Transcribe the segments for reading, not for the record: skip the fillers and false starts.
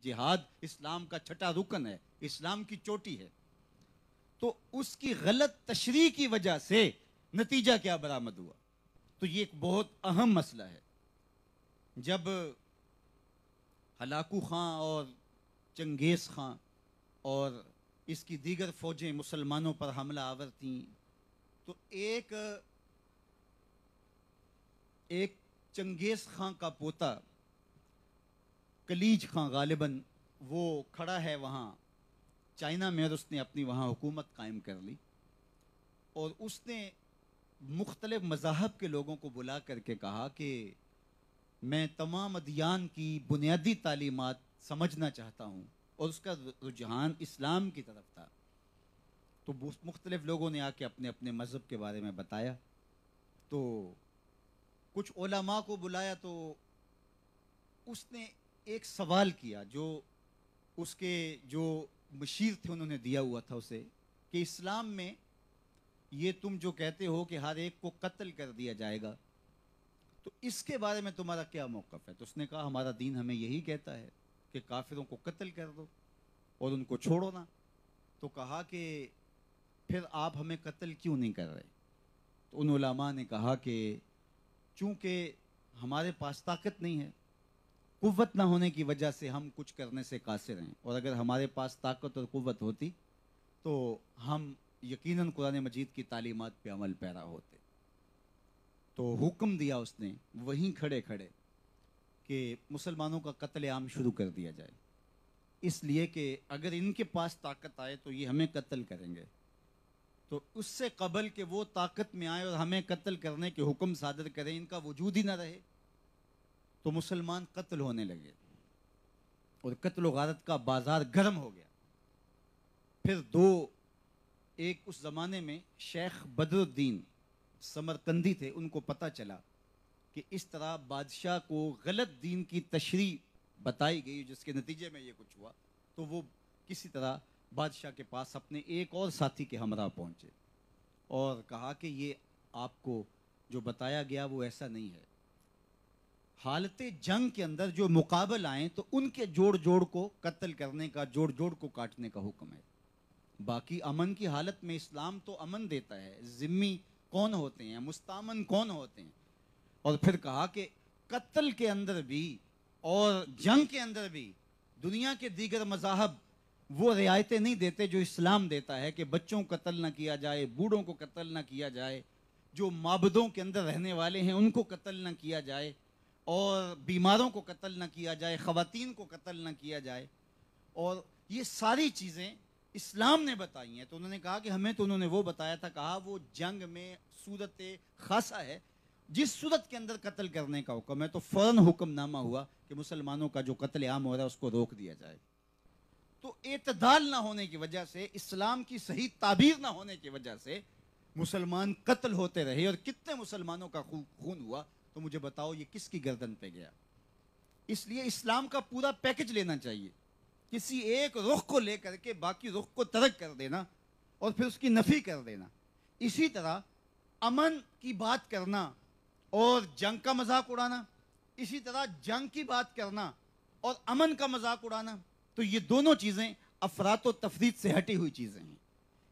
جہاد اسلام کا چھٹا رکن ہے، اسلام کی چوٹی ہے، تو اس کی غلط تشریح کی وجہ سے نتیجہ کیا برآمد ہوا؟ تو یہ ایک بہت اہم مسئلہ ہے۔ جب ہلاکو خان اور چنگیز خان اور اس کی دیگر فوجیں مسلمانوں پر حملہ آور تھیں، تو ایک چنگیز خان کا پوتا کلیج خان غالباً وہ کھڑا ہے وہاں چائنا میں، اور اس نے اپنی وہاں حکومت قائم کر لی، اور اس نے مختلف مذاہب کے لوگوں کو بلا کر کے کہا کہ میں تمام ادیان کی بنیادی تعلیمات سمجھنا چاہتا ہوں، اور اس کا رجحان اسلام کی طرف تھا۔ تو مختلف لوگوں نے آ کے اپنے اپنے مذہب کے بارے میں بتایا، تو کچھ علماء کو بلایا، تو اس نے ایک سوال کیا جو اس کے جو مشیر تھے انہوں نے دیا ہوا تھا اسے، کہ اسلام میں یہ تم جو کہتے ہو کہ ہر ایک کو قتل کر دیا جائے گا، تو اس کے بارے میں تمہارا کیا موقف ہے؟ تو اس نے کہا ہمارا دین ہمیں یہی کہتا ہے کہ کافروں کو قتل کر دو اور ان کو چھوڑو نا۔ تو کہا کہ پھر آپ ہمیں قتل کیوں نہیں کر رہے؟ تو ان علماء نے کہا کہ چونکہ ہمارے پاس طاقت نہیں ہے، قوت نہ ہونے کی وجہ سے ہم کچھ کرنے سے قاصر ہیں، اور اگر ہمارے پاس طاقت اور قوت ہوتی تو ہم یقیناً قرآن مجید کی تعلیمات پہ عمل پیرا ہوتے۔ تو حکم دیا اس نے وہیں کھڑے کھڑے کہ مسلمانوں کا قتل عام شروع کر دیا جائے، اس لیے کہ اگر ان کے پاس طاقت آئے تو یہ ہمیں قتل کریں گے، تو اس سے قبل کہ وہ طاقت میں آئے اور ہمیں قتل کرنے کے حکم صادر کریں، ان کا وجود ہی نہ رہے، تو مسلمان قتل ہونے لگے اور قتل و غارت کا بازار گرم ہو گیا۔ پھر ایک اس زمانے میں شیخ بدر الدین سمرقندی تھے، ان کو پتہ چلا کہ اس طرح بادشاہ کو غلط دین کی تشریح بتائی گئی، جس کے نتیجے میں یہ کچھ ہوا، تو وہ کسی طرح بادشاہ کے پاس اپنے ایک اور ساتھی کے ہمراہ پہنچے اور کہا کہ یہ آپ کو جو بتایا گیا وہ ایسا نہیں ہے، حالت جنگ کے اندر جو مقابل آئیں تو ان کے جوڑ جوڑ کو قتل کرنے کا، جوڑ جوڑ کو کاٹنے کا حکم ہے، باقی امن کی حالت میں اسلام تو امن دیتا ہے، ذمی کون ہوتے ہیں، مستامن کون ہوتے ہیں۔ اور پھر کہا کہ قتل کے اندر بھی اور جنگ کے اندر بھی دنیا کے دیگر مذاہب وہ رعایتیں نہیں دیتے جو اسلام دیتا ہے، کہ بچوں کو قتل نہ کیا جائے، بوڑھوں کو قتل نہ کیا جائے، جو معبدوں کے اندر رہنے والے ہیں ان کو قتل نہ کیا جائے، اور بیماروں کو قتل نہ کیا جائے، خواتین کو قتل نہ کیا جائے، اور یہ ساری چیزیں اسلام نے بتائی ہیں۔ تو انہوں نے کہا کہ ہمیں تو انہوں نے وہ بتایا تھا، کہا وہ جنگ میں صورت خاصہ ہے، جس صورت کے اندر قتل کرنے کا حکم ہے، تو فوراً حکم نامہ ہوا کہ مسلمانوں کا جو قتل عام ہو رہا ہے اس کو روک دیا جائے۔ تو اعتدال نہ ہونے کی وجہ سے، اسلام کی صحیح تعبیر نہ ہونے کی وجہ سے مسلمان قتل ہوتے رہے، اور کتنے مسلمانوں کا خون ہوا، تو مجھے بتاؤ یہ کس کی گردن پہ گیا؟ اس لیے اسلام کا پورا پیکج لینا چاہیے، کسی ایک رخ کو لے کر کے باقی رخ کو ترک کر دینا اور پھر اس کی نفی کر دینا۔ اسی طرح امن کی بات کرنا اور جنگ کا مذاق اڑانا، اسی طرح جنگ کی بات کرنا اور امن کا مذاق اڑانا، تو یہ دونوں چیزیں افراط و تفریط سے ہٹی ہوئی چیزیں ہیں۔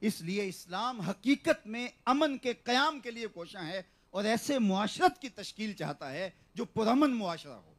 اس لیے اسلام حقیقت میں امن کے قیام کے لیے کوشاں ہے، اور ایسے معاشرت کی تشکیل چاہتا ہے جو پرامن معاشرہ ہو۔